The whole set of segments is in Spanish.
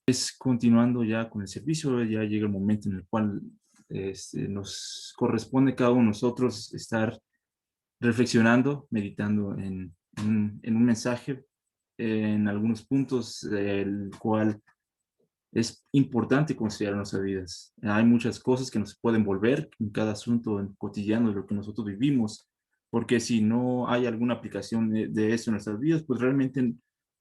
Es continuando ya con el servicio, ya llega el momento en el cual nos corresponde cada uno de nosotros estar reflexionando, meditando en un mensaje, en algunos puntos, el cual es importante considerar en nuestras vidas. Hay muchas cosas que nos pueden volver en cada asunto cotidiano de lo que nosotros vivimos, porque si no hay alguna aplicación de eso en nuestras vidas, pues realmente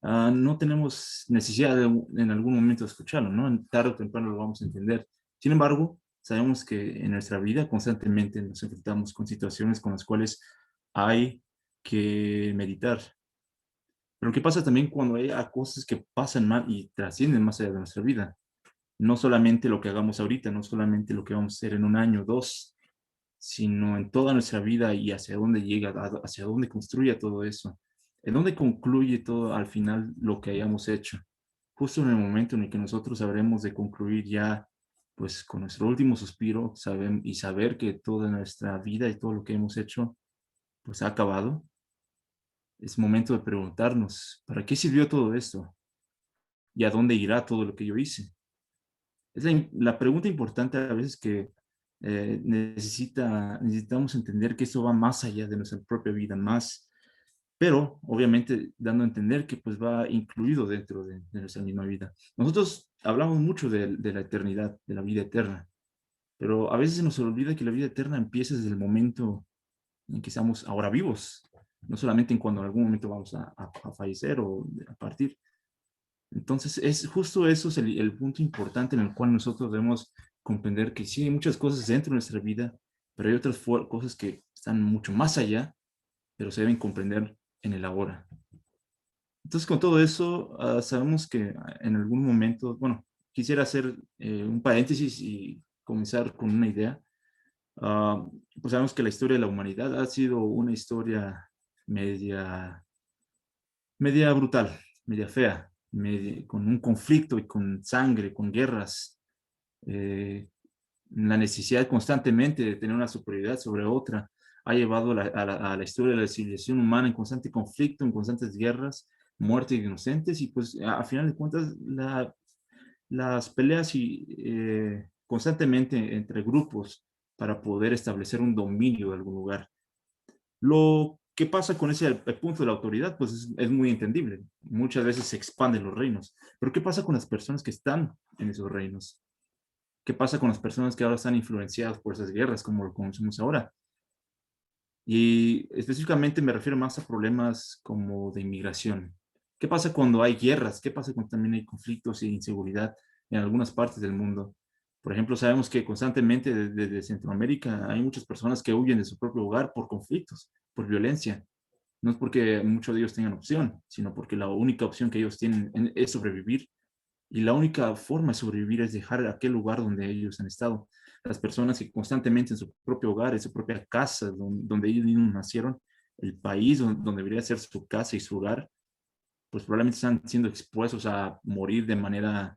no tenemos necesidad de, en algún momento de escucharlo, ¿no? Tarde o temprano lo vamos a entender. Sin embargo, sabemos que en nuestra vida constantemente nos enfrentamos con situaciones con las cuales hay que meditar. Pero ¿qué pasa también cuando hay cosas que pasan mal y trascienden más allá de nuestra vida? No solamente lo que hagamos ahorita, no solamente lo que vamos a hacer en un año, dos, sino en toda nuestra vida y hacia dónde llega, hacia dónde construye todo eso, en dónde concluye todo al final lo que hayamos hecho. Justo en el momento en el que nosotros sabremos de concluir ya, pues con nuestro último suspiro, y saber que toda nuestra vida y todo lo que hemos hecho, pues ha acabado, es momento de preguntarnos, ¿para qué sirvió todo esto? ¿Y a dónde irá todo lo que yo hice? Es la pregunta importante a veces que necesitamos entender que esto va más allá de nuestra propia vida, más, pero obviamente dando a entender que pues va incluido dentro de nuestra misma vida. Nosotros hablamos mucho de la eternidad, de la vida eterna, pero a veces se nos olvida que la vida eterna empieza desde el momento en que estamos ahora vivos, no solamente en cuando en algún momento vamos a fallecer o a partir. Entonces, es justo eso es el punto importante en el cual nosotros debemos comprender que sí hay muchas cosas dentro de nuestra vida, pero hay otras cosas que están mucho más allá, pero se deben comprender en el ahora. Entonces, con todo eso, sabemos que en algún momento, bueno, quisiera hacer un paréntesis y comenzar con una idea. Ah, pues sabemos que la historia de la humanidad ha sido una historia media media brutal, media fea, con un conflicto y con sangre, con guerras, la necesidad constantemente de tener una superioridad sobre otra ha llevado a la historia de la civilización humana en constante conflicto, en constantes guerras, muerte de inocentes y pues a final de cuentas las peleas constantemente entre grupos para poder establecer un dominio de algún lugar. Lo que pasa con ese el punto de la autoridad, pues es muy entendible. Muchas veces se expanden los reinos. Pero ¿qué pasa con las personas que están en esos reinos? ¿Qué pasa con las personas que ahora están influenciadas por esas guerras, como lo conocemos ahora? Y específicamente me refiero más a problemas como de inmigración. ¿Qué pasa cuando hay guerras? ¿Qué pasa cuando también hay conflictos e inseguridad en algunas partes del mundo? Por ejemplo, sabemos que constantemente desde Centroamérica hay muchas personas que huyen de su propio hogar por conflictos, por violencia. No es porque muchos de ellos tengan opción, sino porque la única opción que ellos tienen es sobrevivir y la única forma de sobrevivir es dejar aquel lugar donde ellos han estado. Las personas que constantemente en su propio hogar, en su propia casa, donde ellos mismos nacieron, el país donde debería ser su casa y su hogar, pues probablemente están siendo expuestos a morir de manera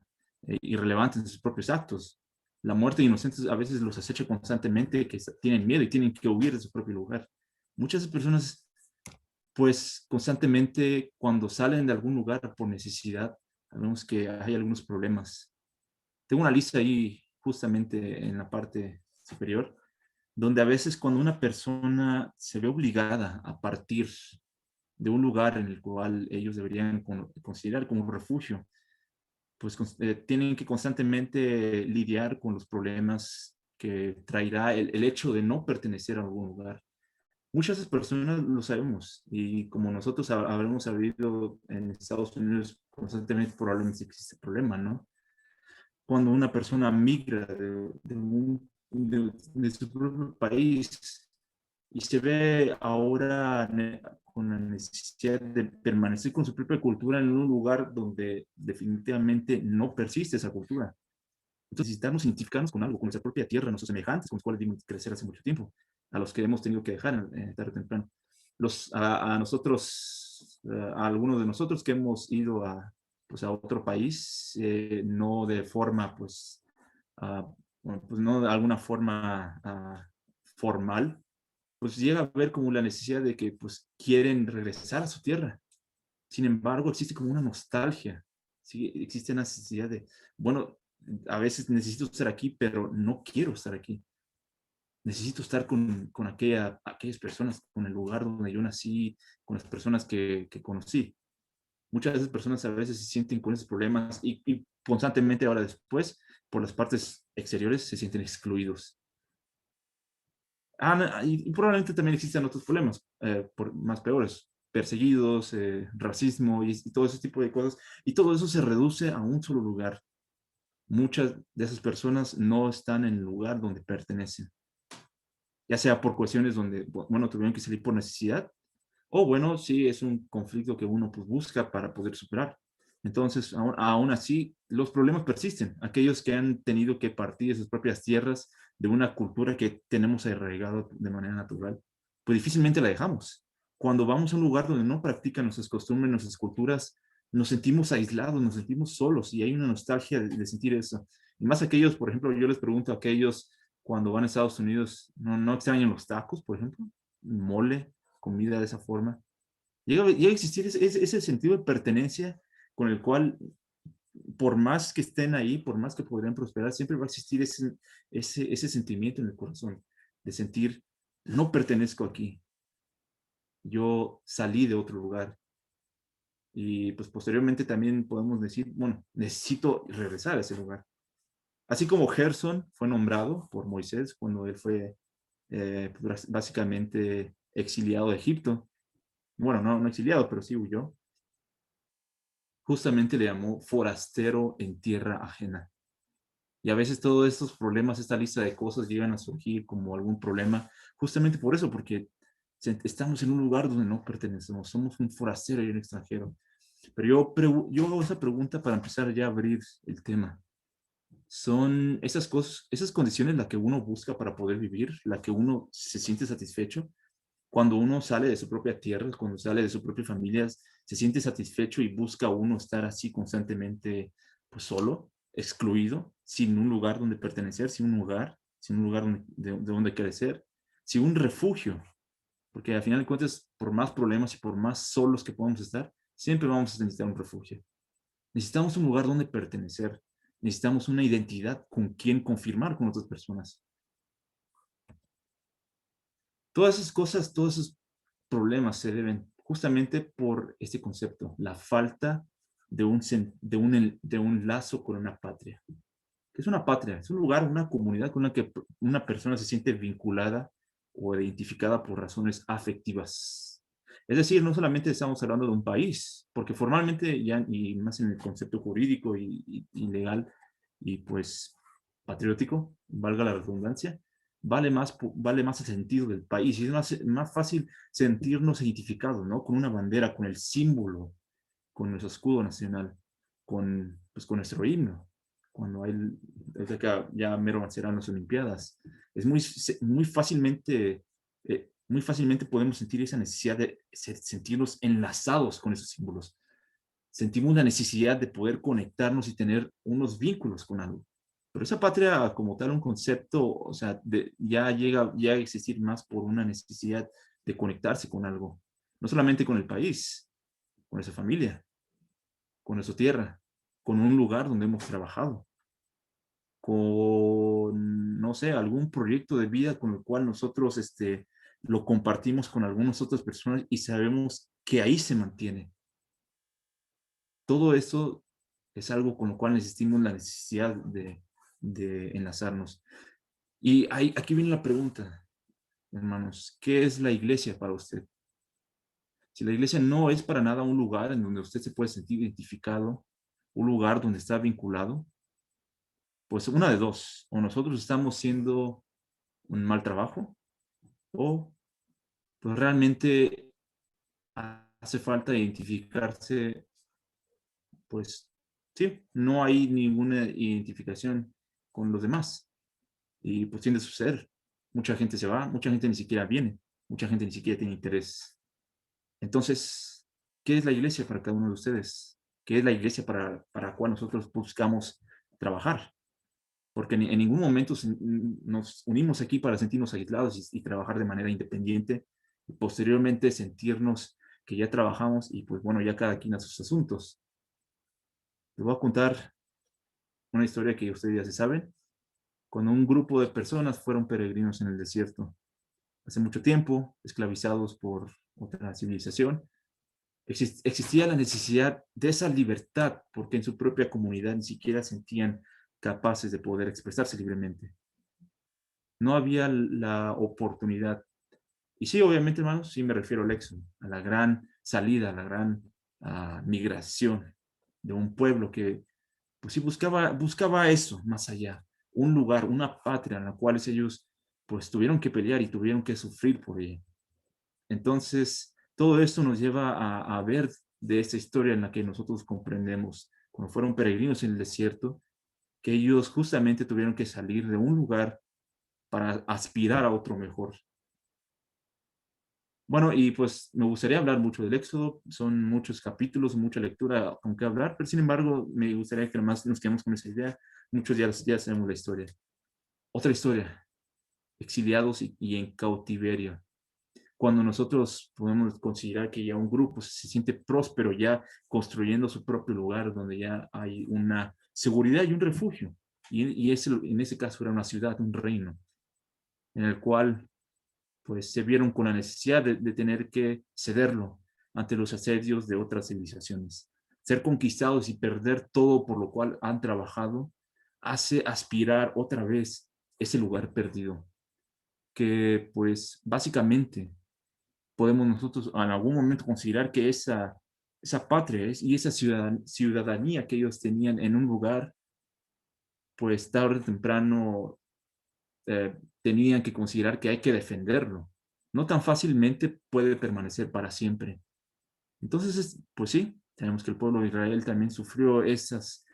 irrelevante en sus propios actos. La muerte de inocentes a veces los acecha constantemente, que tienen miedo y tienen que huir de su propio lugar. Muchas personas, pues constantemente cuando salen de algún lugar por necesidad, vemos que hay algunos problemas. Tengo una lista ahí justamente en la parte superior, donde a veces cuando una persona se ve obligada a partir de un lugar en el cual ellos deberían considerar como un refugio, pues tienen que constantemente lidiar con los problemas que traerá el hecho de no pertenecer a algún lugar. Muchas de esas personas lo sabemos y como nosotros habremos sabido en Estados Unidos constantemente probablemente existe el problema, ¿no? Cuando una persona migra de su propio país y se ve ahora con la necesidad de permanecer con su propia cultura en un lugar donde definitivamente no persiste esa cultura. Entonces necesitamos identificarnos con algo, con nuestra propia tierra, nuestros semejantes, con los cuales dimos crecer hace mucho tiempo, a los que hemos tenido que dejar tarde o temprano. A nosotros, a algunos de nosotros que hemos ido pues a otro país, no de forma, pues, bueno, pues no de alguna forma formal, pues llega a ver como la necesidad de que pues quieren regresar a su tierra. Sin embargo, existe como una nostalgia. Sí, existe la necesidad de, bueno, a veces necesito estar aquí, pero no quiero estar aquí. Necesito estar con aquellas personas, con el lugar donde yo nací, con las personas que conocí. Muchas de esas personas a veces se sienten con esos problemas y constantemente ahora después, por las partes exteriores, se sienten excluidos. Y probablemente también existen otros problemas más peores, perseguidos, racismo y todo ese tipo de cosas. Y todo eso se reduce a un solo lugar. Muchas de esas personas no están en el lugar donde pertenecen, ya sea por cuestiones donde, bueno, tuvieron que salir por necesidad, o bueno, sí es un conflicto que uno pues, busca para poder superar. Entonces, aún así, los problemas persisten. Aquellos que han tenido que partir de sus propias tierras, de una cultura que tenemos arraigado de manera natural, pues difícilmente la dejamos. Cuando vamos a un lugar donde no practican nuestras costumbres, nuestras culturas, nos sentimos aislados, nos sentimos solos y hay una nostalgia de sentir eso. Y más aquellos, por ejemplo, yo les pregunto a aquellos cuando van a Estados Unidos, ¿no extrañan los tacos, por ejemplo? Mole, comida de esa forma. Llega a existir ese sentido de pertenencia con el cual, por más que estén ahí, por más que podrían prosperar, siempre va a existir ese sentimiento en el corazón de sentir, no pertenezco aquí, yo salí de otro lugar. Y pues posteriormente también podemos decir, bueno, necesito regresar a ese lugar. Así como Gerson fue nombrado por Moisés cuando él fue básicamente exiliado de Egipto. Bueno, no exiliado, pero sí huyó. Justamente le llamó forastero en tierra ajena. Y a veces todos estos problemas, esta lista de cosas llegan a surgir como algún problema, justamente por eso, porque estamos en un lugar donde no pertenecemos, somos un forastero y un extranjero. Pero yo hago esa pregunta para empezar ya a abrir el tema. ¿Son esas cosas, esas condiciones la que uno busca para poder vivir, la que uno se siente satisfecho? Cuando uno sale de su propia tierra, cuando sale de su propia familia, se siente satisfecho y busca uno estar así constantemente, pues solo, excluido, sin un lugar donde pertenecer, sin un lugar de donde crecer, sin un refugio, porque al final de cuentas, por más problemas y por más solos que podamos estar, siempre vamos a necesitar un refugio. Necesitamos un lugar donde pertenecer, necesitamos una identidad con quien confirmar con otras personas. Todas esas cosas, todos esos problemas se deben justamente por este concepto, la falta de un lazo con una patria. ¿Qué es una patria? Es un lugar, una comunidad con la que una persona se siente vinculada o identificada por razones afectivas. Es decir, no solamente estamos hablando de un país, porque formalmente ya, y más en el concepto jurídico y legal y pues patriótico, valga la redundancia, vale más el sentido del país y es más fácil sentirnos identificados, ¿no? Con una bandera, con el símbolo, con nuestro escudo nacional, pues, con nuestro himno, cuando hay, desde que ya mero serán las Olimpiadas. Es muy fácilmente podemos sentir esa necesidad de sentirnos enlazados con esos símbolos. Sentimos la necesidad de poder conectarnos y tener unos vínculos con algo. Pero esa patria como tal, un concepto, o sea, ya a existir más por una necesidad de conectarse con algo. No solamente con el país, con esa familia, con nuestra tierra, con un lugar donde hemos trabajado, con, no sé, algún proyecto de vida con el cual nosotros lo compartimos con algunas otras personas y sabemos que ahí se mantiene. Todo eso es algo con lo cual necesitamos la necesidad de enlazarnos. Y aquí viene la pregunta, hermanos, ¿qué es la iglesia para usted? Si la iglesia no es para nada un lugar en donde usted se puede sentir identificado, un lugar donde está vinculado, pues una de dos, o nosotros estamos haciendo un mal trabajo, o pues realmente hace falta identificarse, pues sí, no hay ninguna identificación con los demás. Y pues tiende a suceder. Mucha gente se va, mucha gente ni siquiera viene, mucha gente ni siquiera tiene interés. Entonces, ¿qué es la iglesia para cada uno de ustedes? ¿Qué es la iglesia para la cual nosotros buscamos trabajar? Porque en ningún momento nos unimos aquí para sentirnos aislados y trabajar de manera independiente y posteriormente sentirnos que ya trabajamos y pues bueno, ya cada quien a sus asuntos. Les voy a contar una historia que ustedes ya se saben. Cuando un grupo de personas fueron peregrinos en el desierto, hace mucho tiempo, esclavizados por otra civilización, existía la necesidad de esa libertad, porque en su propia comunidad ni siquiera sentían capaces de poder expresarse libremente. No había la oportunidad. Y sí, obviamente, hermanos, sí me refiero al éxodo, a la gran salida, a la gran migración de un pueblo que, pues sí, buscaba eso más allá, un lugar, una patria en la cual ellos, pues, tuvieron que pelear y tuvieron que sufrir por ella. Entonces, todo esto nos lleva a ver de esta historia en la que nosotros comprendemos, cuando fueron peregrinos en el desierto, que ellos justamente tuvieron que salir de un lugar para aspirar a otro mejor. Bueno, y pues me gustaría hablar mucho del Éxodo, son muchos capítulos, mucha lectura con qué hablar, pero sin embargo me gustaría que más nos quedemos con esa idea. Muchos ya sabemos la historia. Otra historia, exiliados y en cautiverio. Cuando nosotros podemos considerar que ya un grupo se siente próspero, ya construyendo su propio lugar, donde ya hay una seguridad y un refugio. En ese caso era una ciudad, un reino, en el cual pues se vieron con la necesidad de tener que cederlo ante los asedios de otras civilizaciones. Ser conquistados y perder todo por lo cual han trabajado hace aspirar otra vez ese lugar perdido, que pues básicamente podemos nosotros en algún momento considerar que esa patria y esa ciudadanía que ellos tenían en un lugar, pues tarde o temprano tenían que considerar que hay que defenderlo. No tan fácilmente puede permanecer para siempre. Entonces, pues sí, tenemos que el pueblo de Israel también sufrió estas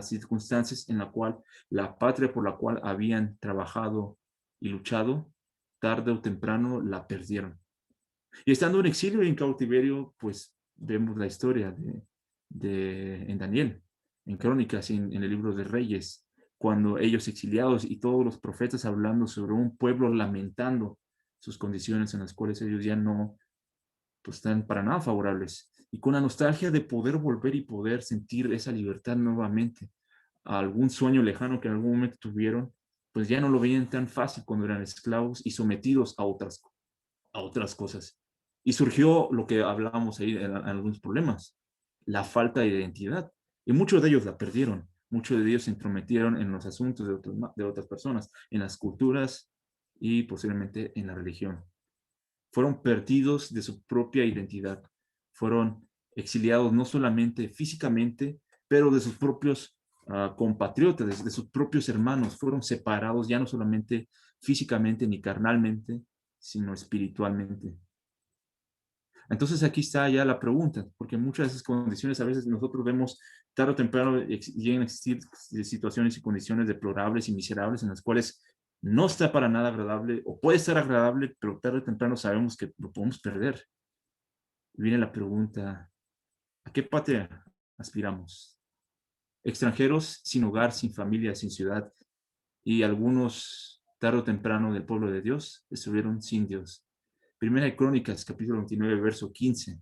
circunstancias en la cual la patria por la cual habían trabajado y luchado, tarde o temprano la perdieron. Y estando en exilio y en cautiverio, pues vemos la historia en Daniel, en Crónicas, en el libro de Reyes, cuando ellos exiliados y todos los profetas hablando sobre un pueblo lamentando sus condiciones en las cuales ellos ya no pues, están para nada favorables. Y con la nostalgia de poder volver y poder sentir esa libertad nuevamente, a algún sueño lejano que en algún momento tuvieron, pues ya no lo veían tan fácil cuando eran esclavos y sometidos a otras cosas. Y surgió lo que hablábamos ahí en algunos problemas, la falta de identidad. Y muchos de ellos la perdieron. Muchos de ellos se intrometieron en los asuntos de otras personas, en las culturas y posiblemente en la religión. Fueron perdidos de su propia identidad. Fueron exiliados no solamente físicamente, pero de sus propios compatriotas, de sus propios hermanos. Fueron separados ya no solamente físicamente ni carnalmente, sino espiritualmente. Entonces aquí está ya la pregunta, porque muchas de esas condiciones a veces nosotros vemos tarde o temprano llegan a existir situaciones y condiciones deplorables y miserables en las cuales no está para nada agradable o puede estar agradable, pero tarde o temprano sabemos que lo podemos perder. Y viene la pregunta, ¿a qué patria aspiramos? Extranjeros sin hogar, sin familia, sin ciudad y algunos tarde o temprano del pueblo de Dios estuvieron sin Dios. Primera de Crónicas, capítulo 29, verso 15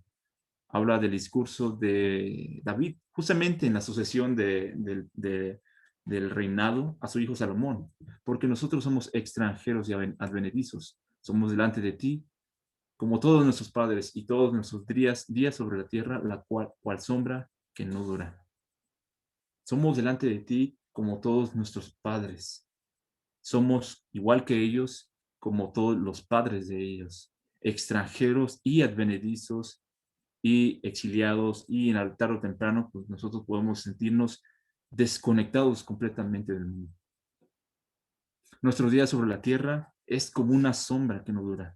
habla del discurso de David, justamente en la sucesión del reinado a su hijo Salomón, porque nosotros somos extranjeros y advenedizos, somos delante de ti, como todos nuestros padres y todos nuestros días sobre la tierra, la cual sombra que no dura. Somos delante de ti como todos nuestros padres. Somos igual que ellos, como todos los padres de ellos, extranjeros y advenedizos y exiliados y en tarde o temprano, pues nosotros podemos sentirnos desconectados completamente del mundo. Nuestros días sobre la tierra es como una sombra que no dura.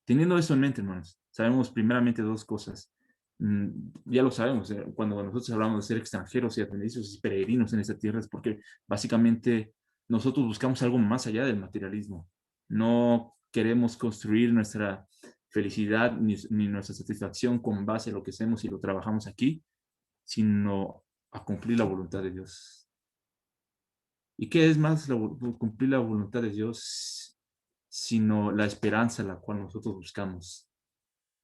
Teniendo eso en mente, hermanos, sabemos primeramente dos cosas. Ya lo sabemos, cuando nosotros hablamos de ser extranjeros y aprendices y peregrinos en esta tierra es porque básicamente nosotros buscamos algo más allá del materialismo. No queremos construir nuestra felicidad ni nuestra satisfacción con base a lo que hacemos y lo trabajamos aquí, sino a cumplir la voluntad de Dios. ¿Y qué es más cumplir la voluntad de Dios, sino la esperanza la cual nosotros buscamos?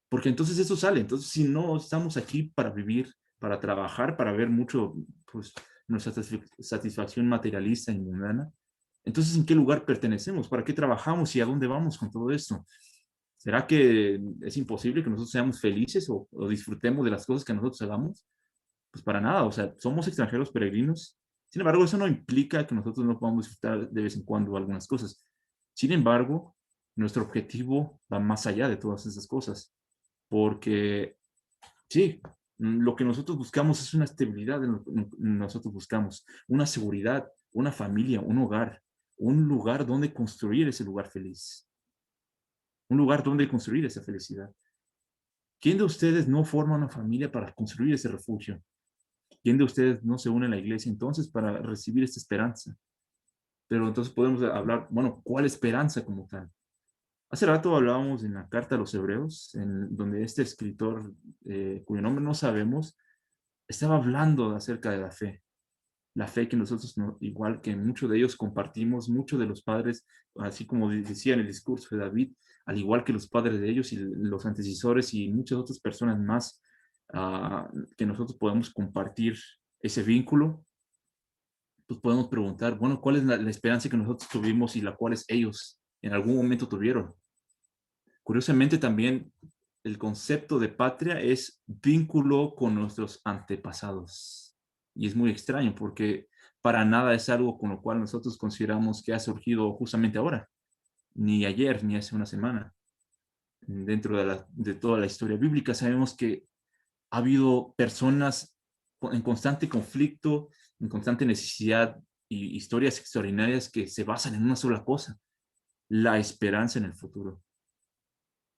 Porque entonces eso sale. Entonces, si no estamos aquí para vivir para trabajar, para ver mucho, pues, nuestra satisfacción materialista y mundana. Entonces, ¿en qué lugar pertenecemos? ¿Para qué trabajamos y a dónde vamos con todo esto? ¿Será que es imposible que nosotros seamos felices o disfrutemos de las cosas que nosotros hagamos? Pues para nada, o sea, somos extranjeros peregrinos. Sin embargo, eso no implica que nosotros no podamos disfrutar de vez en cuando algunas cosas. Sin embargo, nuestro objetivo va más allá de todas esas cosas, porque sí, lo que nosotros buscamos es una estabilidad en lo que nosotros buscamos, una seguridad, una familia, un hogar, un lugar donde construir ese lugar feliz, un lugar donde construir esa felicidad. ¿Quién de ustedes no forma una familia para construir ese refugio? ¿Quién de ustedes no se une a la iglesia entonces para recibir esta esperanza? Pero entonces podemos hablar, bueno, ¿cuál esperanza como tal? Hace rato hablábamos en la carta a los Hebreos, en donde este escritor, cuyo nombre no sabemos, estaba hablando acerca de la fe que nosotros, igual que muchos de ellos compartimos, muchos de los padres, así como decía en el discurso de David, al igual que los padres de ellos y los antecesores y muchas otras personas más, que nosotros podemos compartir ese vínculo, pues podemos preguntar, bueno, ¿cuál es la esperanza que nosotros tuvimos y la cual ellos en algún momento tuvieron? Curiosamente también el concepto de patria es vínculo con nuestros antepasados. Y es muy extraño porque para nada es algo con lo cual nosotros consideramos que ha surgido justamente ahora, ni ayer, ni hace una semana. Dentro de toda la historia bíblica sabemos que ha habido personas en constante conflicto, en constante necesidad y historias extraordinarias que se basan en una sola cosa, la esperanza en el futuro.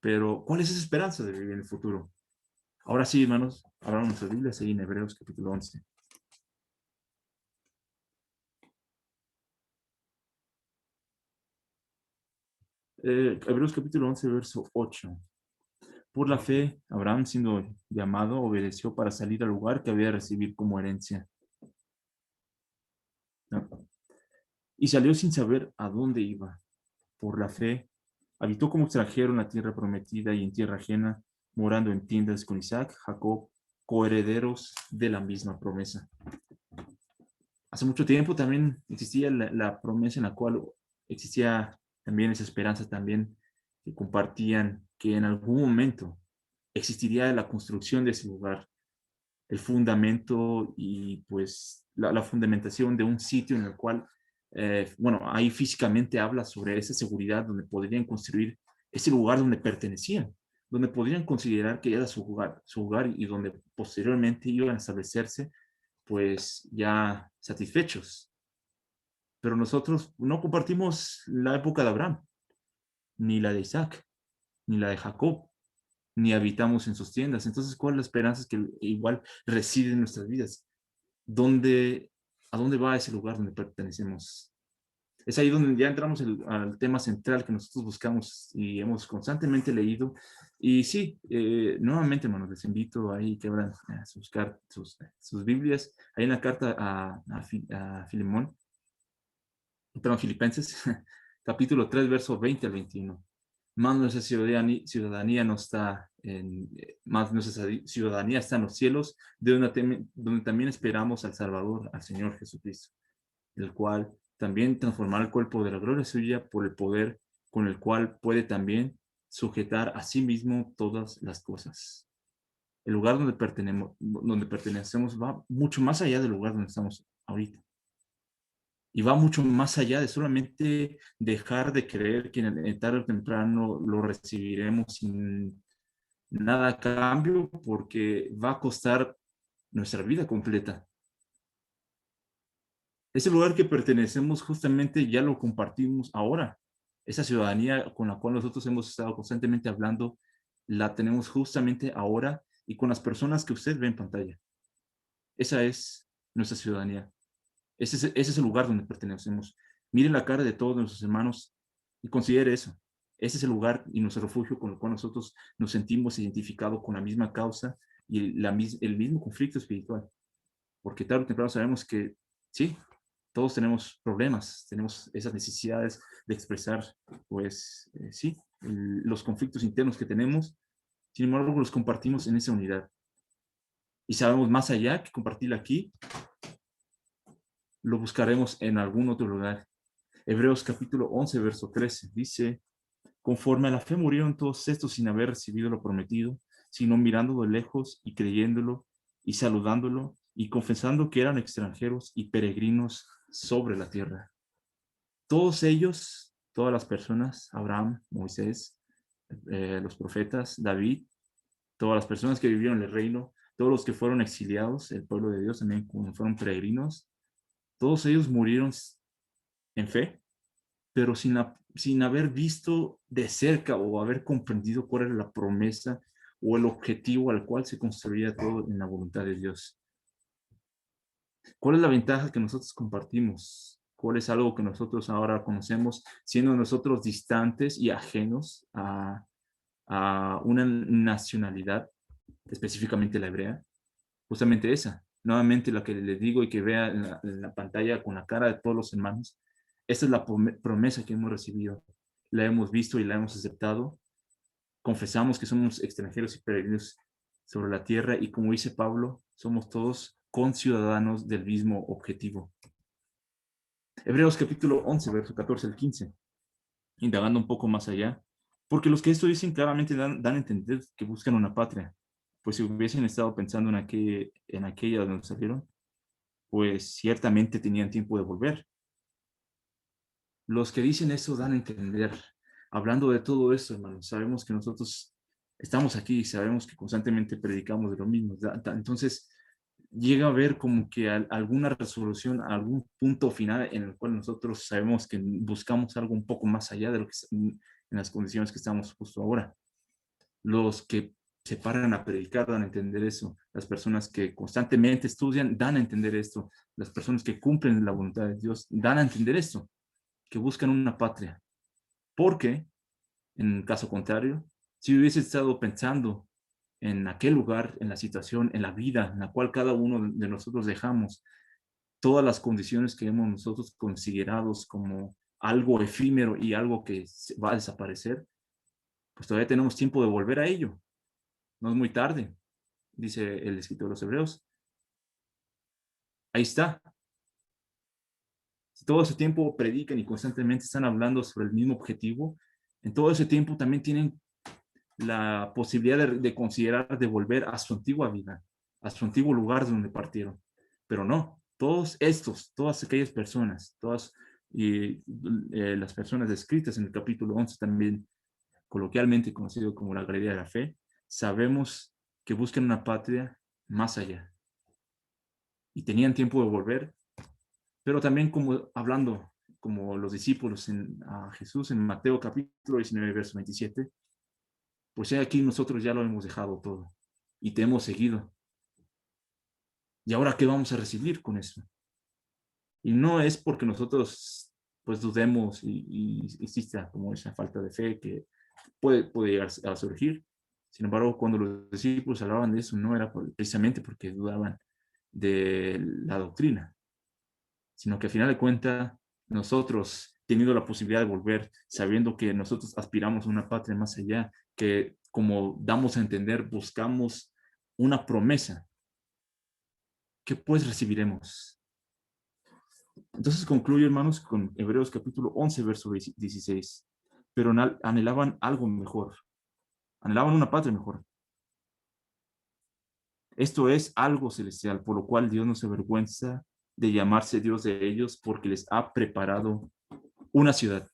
Pero, ¿cuál es esa esperanza de vivir en el futuro? Ahora sí, hermanos, abramos nuestra Biblia, ahí en Hebreos capítulo 11. Hebreos capítulo 11, verso 8. Por la fe, Abraham, siendo llamado, obedeció para salir al lugar que había de recibir como herencia. ¿No? Y salió sin saber a dónde iba. Por la fe, habitó como extranjero en la tierra prometida y en tierra ajena, morando en tiendas con Isaac, Jacob, coherederos de la misma promesa. Hace mucho tiempo también existía la promesa en la cual existía también esa esperanza también que compartían que en algún momento existiría la construcción de ese lugar, el fundamento y pues la fundamentación de un sitio en el cual, bueno, ahí físicamente habla sobre esa seguridad donde podrían construir ese lugar donde pertenecían, donde podrían considerar que era su hogar y donde posteriormente iban a establecerse pues ya satisfechos. Pero nosotros no compartimos la época de Abraham, ni la de Isaac, ni la de Jacob, ni habitamos en sus tiendas. Entonces, ¿cuál es la esperanza que igual reside en nuestras vidas? ¿Dónde, ¿A dónde va ese lugar donde pertenecemos? Es ahí donde ya entramos al tema central que nosotros buscamos y hemos constantemente leído. Y sí, nuevamente, hermanos, les invito ahí que abran sus Biblias, ahí en la carta a Filemón, perdón, Filipenses, capítulo 3 verso 20 al 21. Más nuestra ciudadanía no está más nuestra ciudadanía está en los cielos, donde también esperamos al Salvador, al Señor Jesucristo, el cual también transformará el cuerpo de la gloria suya por el poder con el cual puede también sujetar a sí mismo todas las cosas. El lugar donde pertenecemos va mucho más allá del lugar donde estamos ahorita. Y va mucho más allá de solamente dejar de creer que en tarde o temprano lo recibiremos sin nada a cambio, porque va a costar nuestra vida completa. Ese lugar que pertenecemos justamente ya lo compartimos ahora. Esa ciudadanía con la cual nosotros hemos estado constantemente hablando, la tenemos justamente ahora y con las personas que usted ve en pantalla. Esa es nuestra ciudadanía. Ese es el lugar donde pertenecemos. Miren la cara de todos nuestros hermanos y considere eso. Ese es el lugar y nuestro refugio con el cual nosotros nos sentimos identificados con la misma causa y el mismo conflicto espiritual. Porque tarde o temprano sabemos que sí, todos tenemos problemas, tenemos esas necesidades de expresar, pues sí, los conflictos internos que tenemos. Sin embargo, los compartimos en esa unidad. y sabemos más allá que compartir aquí, lo buscaremos en algún otro lugar. Hebreos capítulo 11, verso 13, dice: conforme a la fe murieron todos estos sin haber recibido lo prometido, sino mirando de lejos y creyéndolo y saludándolo y confesando que eran extranjeros y peregrinos sobre la tierra. Todos ellos, todas las personas, Abraham, Moisés, los profetas, David, todas las personas que vivieron en el reino, todos los que fueron exiliados, el pueblo de Dios también fueron peregrinos, todos ellos murieron en fe, pero sin haber visto de cerca o haber comprendido cuál era la promesa o el objetivo al cual se construía todo en la voluntad de Dios. ¿Cuál es la ventaja que nosotros compartimos? ¿Cuál es algo que nosotros ahora conocemos, siendo nosotros distantes y ajenos a una nacionalidad, específicamente la hebrea? Justamente esa. Nuevamente la que le digo y que vea en la pantalla con la cara de todos los hermanos. Esta es la promesa que hemos recibido. La hemos visto y la hemos aceptado. Confesamos que somos extranjeros y peregrinos sobre la tierra y como dice Pablo, somos todos conciudadanos del mismo objetivo. Hebreos capítulo 11, verso 14 al 15, indagando un poco más allá, porque los que esto dicen claramente dan a entender que buscan una patria, pues si hubiesen estado pensando en aquella donde salieron, pues ciertamente tenían tiempo de volver. Los que dicen eso dan a entender, hablando de todo esto, hermanos, sabemos que nosotros estamos aquí y sabemos que constantemente predicamos de lo mismo. Entonces, llega a haber como que alguna resolución, algún punto final en el cual nosotros sabemos que buscamos algo un poco más allá de lo que en las condiciones que estamos justo ahora. Los que se paran a predicar dan a entender eso. Las personas que constantemente estudian dan a entender esto. Las personas que cumplen la voluntad de Dios dan a entender esto, que buscan una patria. Porque, en caso contrario, si hubiese estado pensando en aquel lugar, en la situación, en la vida en la cual cada uno de nosotros dejamos, todas las condiciones que hemos nosotros considerados como algo efímero y algo que va a desaparecer, pues todavía tenemos tiempo de volver a ello. No es muy tarde, dice el escritor de los Hebreos. Ahí está. Si todo ese tiempo predican y constantemente están hablando sobre el mismo objetivo, en todo ese tiempo también tienen la posibilidad de considerar de volver a su antigua vida, a su antiguo lugar de donde partieron. Pero no, todas aquellas personas, todas las personas descritas en el capítulo 11 también, coloquialmente conocido como la Galería de la Fe, sabemos que buscan una patria más allá. Y tenían tiempo de volver, pero también como hablando como los discípulos a Jesús en Mateo capítulo 19, verso 27, pues aquí nosotros ya lo hemos dejado todo y te hemos seguido. ¿Y ahora qué vamos a recibir con eso? Y no es porque nosotros pues dudemos y exista como esa falta de fe que puede llegar a surgir. Sin embargo, cuando los discípulos hablaban de eso, no era precisamente porque dudaban de la doctrina, sino que al final de cuentas, nosotros, teniendo la posibilidad de volver, sabiendo que nosotros aspiramos a una patria más allá, que como damos a entender, buscamos una promesa, ¿qué pues recibiremos? Entonces concluye, hermanos, con Hebreos capítulo 11, verso 16. Pero anhelaban algo mejor, anhelaban una patria mejor. Esto es algo celestial, por lo cual Dios no se avergüenza de llamarse Dios de ellos, porque les ha preparado una ciudad.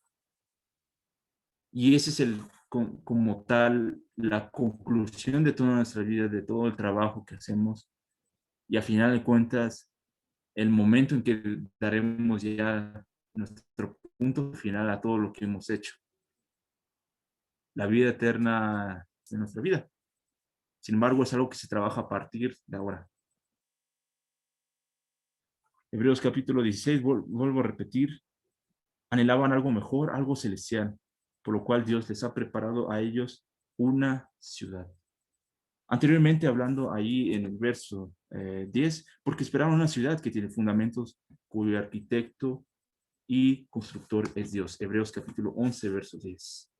Y ese es como tal la conclusión de toda nuestra vida, de todo el trabajo que hacemos. Y a final de cuentas, el momento en que daremos ya nuestro punto final a todo lo que hemos hecho. La vida eterna de nuestra vida. Sin embargo, es algo que se trabaja a partir de ahora. Hebreos capítulo 16, vuelvo a repetir, anhelaban algo mejor, algo celestial, por lo cual Dios les ha preparado a ellos una ciudad. Anteriormente hablando ahí en el verso 10, porque esperaban una ciudad que tiene fundamentos, cuyo arquitecto y constructor es Dios. Hebreos capítulo 11, verso 10.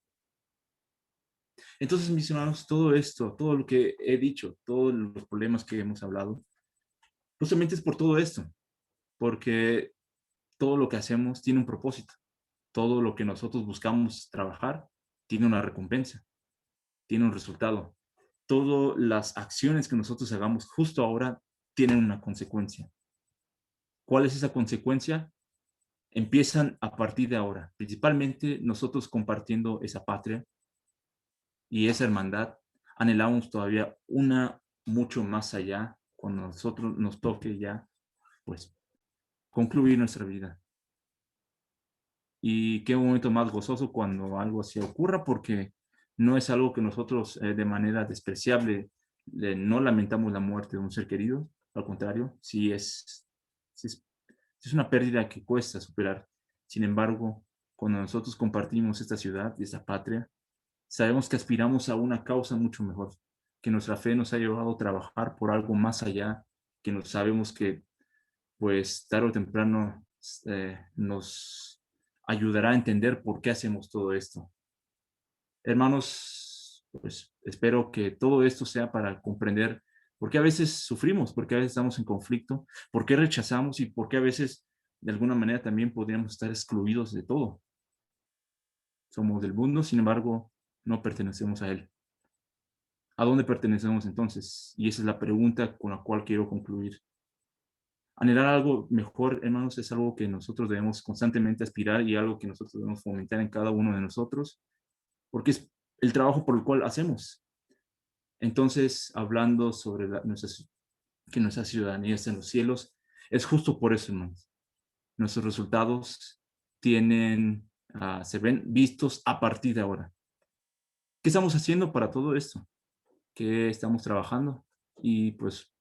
Entonces, mis hermanos, todo esto, todo lo que he dicho, todos los problemas que hemos hablado, justamente es por todo esto, porque todo lo que hacemos tiene un propósito. Todo lo que nosotros buscamos trabajar tiene una recompensa, tiene un resultado. Todas las acciones que nosotros hagamos justo ahora tienen una consecuencia. ¿Cuál es esa consecuencia? Empiezan a partir de ahora, principalmente nosotros compartiendo esa patria y esa hermandad. Anhelamos todavía una mucho más allá, cuando nosotros nos toque ya, pues, concluir nuestra vida. Y qué momento más gozoso cuando algo así ocurra, porque no es algo que nosotros de manera despreciable no lamentamos la muerte de un ser querido, al contrario, sí es una pérdida que cuesta superar. Sin embargo, cuando nosotros compartimos esta ciudad y esta patria, sabemos que aspiramos a una causa mucho mejor, que nuestra fe nos ha llevado a trabajar por algo más allá, que nos sabemos que pues tarde o temprano nos ayudará a entender por qué hacemos todo esto. Hermanos, pues espero que todo esto sea para comprender por qué a veces sufrimos, por qué a veces estamos en conflicto, por qué rechazamos y por qué a veces de alguna manera también podríamos estar excluidos de todo. Somos del mundo, sin embargo, no pertenecemos a él. ¿A dónde pertenecemos entonces? Y esa es la pregunta con la cual quiero concluir. Anhelar algo mejor, hermanos, es algo que nosotros debemos constantemente aspirar y algo que nosotros debemos fomentar en cada uno de nosotros, porque es el trabajo por el cual hacemos. Entonces, hablando sobre que nuestra ciudadanía está en los cielos, es justo por eso, hermanos. Nuestros resultados se ven vistos a partir de ahora. ¿Qué estamos haciendo para todo esto? ¿Qué estamos trabajando? Y pues,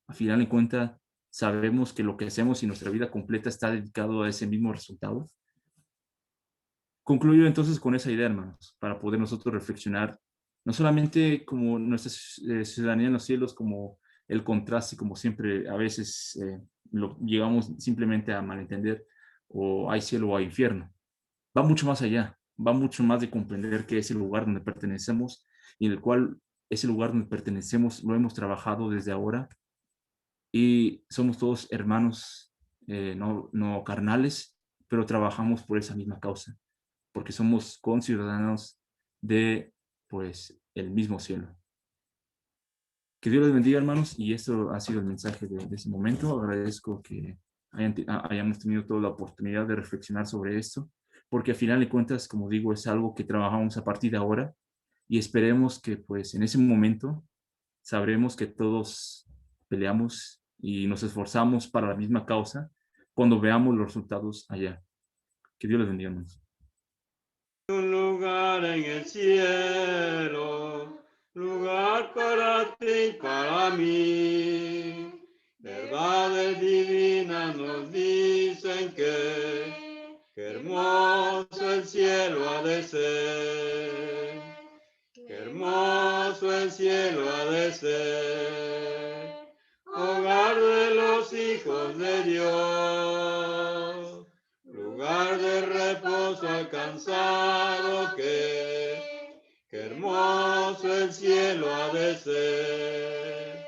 a final de cuentas, sabemos que lo que hacemos y nuestra vida completa está dedicado a ese mismo resultado. Concluyo entonces con esa idea, hermanos, para poder nosotros reflexionar, no solamente como nuestra ciudadanía en los cielos, como el contraste, como siempre a veces lo llegamos simplemente a malentender, o hay cielo o hay infierno. Va mucho más allá, va mucho más de comprender que es el lugar donde pertenecemos y en el cual ese lugar donde pertenecemos lo hemos trabajado desde ahora y somos todos hermanos, no carnales, pero trabajamos por esa misma causa, porque somos conciudadanos de, pues, el mismo cielo. Que Dios les bendiga, hermanos, y esto ha sido el mensaje de ese momento. Agradezco que hayamos tenido toda la oportunidad de reflexionar sobre esto, porque al final de cuentas, como digo, es algo que trabajamos a partir de ahora y esperemos que, pues, en ese momento sabremos que todos peleamos y nos esforzamos para la misma causa cuando veamos los resultados allá. Que Dios les bendiga, hermanos. Un lugar en el cielo, lugar para ti y para mí. Verdades divinas nos dicen que hermoso el cielo ha de ser, que hermoso el cielo ha de ser, hogar de los hijos de Dios, lugar de reposo alcanzado, que hermoso el cielo ha de ser.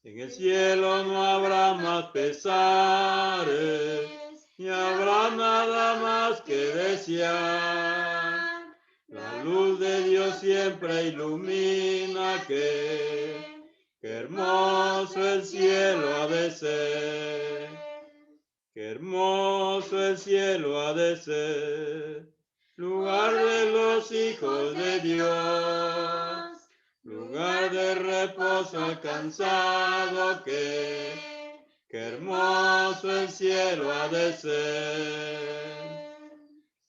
En el cielo no habrá más pesares, ni habrá nada más que desear. La luz de Dios siempre ilumina, que hermoso el cielo ha de ser. Qué hermoso el cielo ha de ser, lugar de los hijos de Dios, lugar de reposo alcanzado, que hermoso el cielo ha de ser.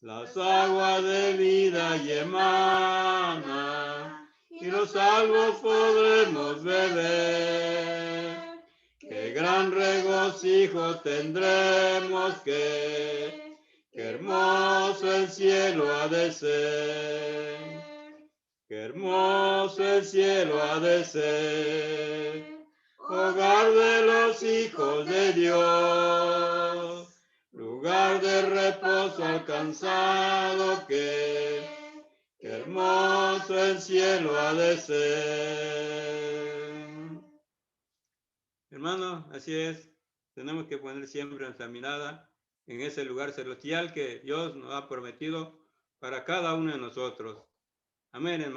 Las aguas de vida y emana, y los salvos podremos beber. Qué gran regocijo tendremos, que hermoso el cielo ha de ser. Qué hermoso el cielo ha de ser, hogar de los hijos de Dios, lugar de reposo alcanzado, que hermoso el cielo ha de ser. Hermano, así es. Tenemos que poner siempre nuestra mirada en ese lugar celestial que Dios nos ha prometido para cada uno de nosotros. Amén, hermano.